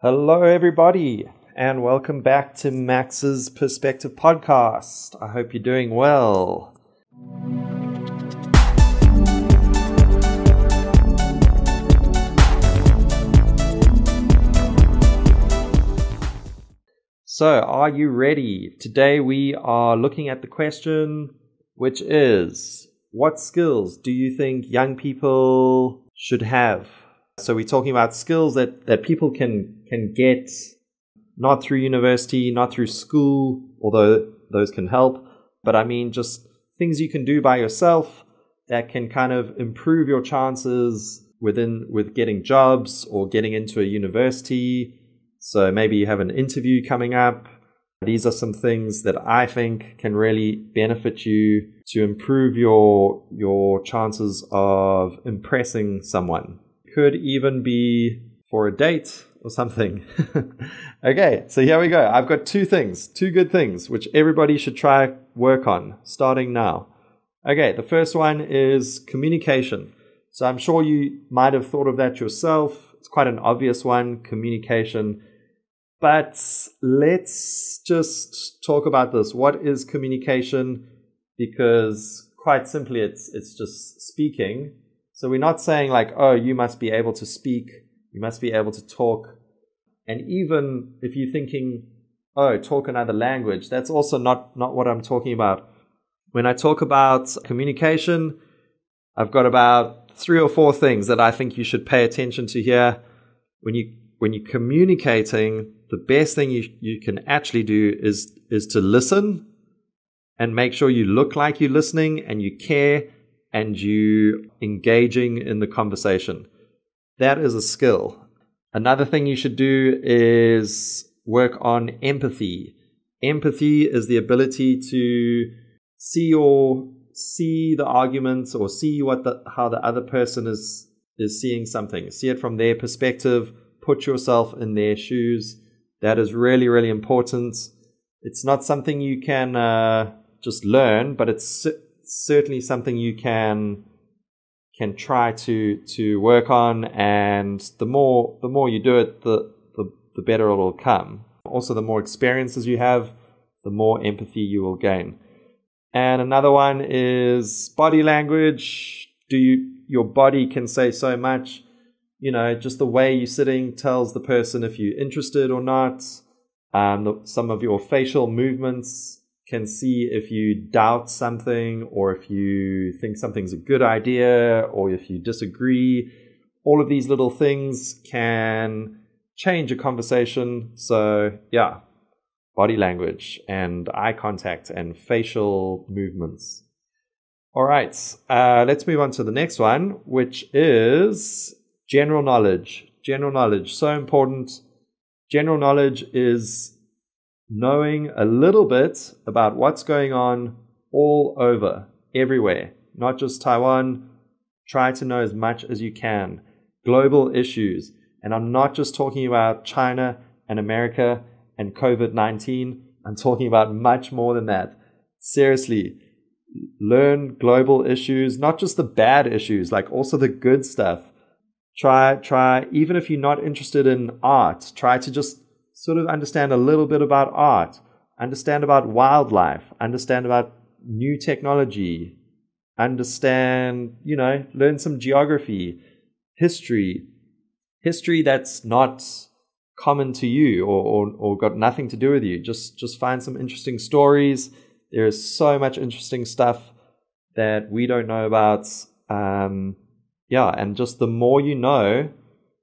Hello, everybody, and welcome back to Max's Perspective Podcast. I hope you're doing well. So, are you ready? Today we are looking at the question, which is, what skills do you think young people should have? So we're talking about skills that people can get not through university, not through school, although those can help, but I mean just things you can do by yourself that can kind of improve your chances with getting jobs or getting into a university. So maybe you have an interview coming up. These are some things that I think can really benefit you to improve your chances of impressing someone. Could even be for a date or something. Okay, so here we go. I've got two good things, which everybody should try work on, starting now. Okay, the first one is communication. So I'm sure you might have thought of that yourself. It's quite an obvious one, communication. But let's just talk about this. What is communication? Because quite simply, it's just speaking. So we're not saying like, oh, you must be able to speak, you must be able to talk. And even if you're thinking, oh, talk another language, that's also not what I'm talking about. When I talk about communication, I've got about 3 or 4 things that I think you should pay attention to here. When you're communicating, the best thing you can actually do is to listen and make sure you look like you're listening and you care and you engaging in the conversation. That is a skill. Another thing you should do is work on empathy. Empathy is the ability to see the arguments or see how the other person is seeing something. See it from their perspective. Put yourself in their shoes. That is really, really important. It's not something you can just learn, but it's certainly something you can try to work on, and the more you do it, the better it will come. Also, the more experiences you have, the more empathy you will gain. And another one is body language. Your body can say so much. You know, just the way you're sitting tells the person if you're interested or not. Some of your facial movements can see if you doubt something or if you think something's a good idea or if you disagree. All of these little things can change a conversation. So yeah, body language and eye contact and facial movements. All right, let's move on to the next one, which is general knowledge. General knowledge, so important. General knowledge is knowing a little bit about what's going on all over, everywhere, not just Taiwan. Try to know as much as you can. Global issues. And I'm not just talking about China and America and COVID-19. I'm talking about much more than that. Seriously, learn global issues, not just the bad issues, like also the good stuff. Try, even if you're not interested in art, try to just sort of understand a little bit about art, understand about wildlife, understand about new technology, understand, learn some geography, history that's not common to you or got nothing to do with you. Just find some interesting stories. There is so much interesting stuff that we don't know about. And just the more you know,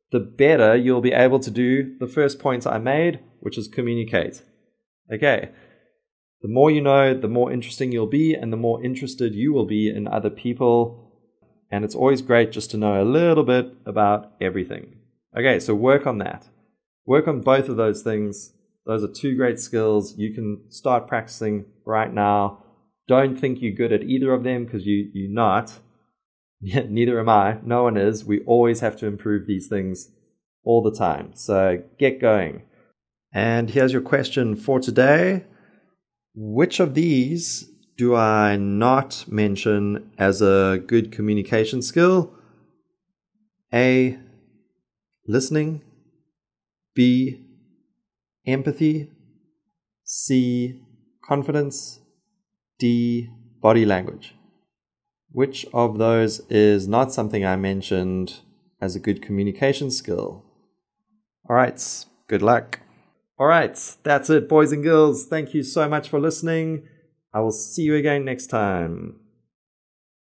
the better you'll be able to do the first point I made, which is communicate. Okay. The more you know, the more interesting you'll be and the more interested you will be in other people. And it's always great just to know a little bit about everything. Okay, so work on that. Work on both of those things. Those are 2 great skills. You can start practicing right now. Don't think you're good at either of them because you're not. Neither am I. No one is. We always have to improve these things all the time. So get going. And here's your question for today. Which of these do I not mention as a good communication skill? A, listening. B, empathy, C, confidence, D, body language. Which of those is not something I mentioned as a good communication skill? All right, good luck. All right, that's it, boys and girls. Thank you so much for listening. I will see you again next time.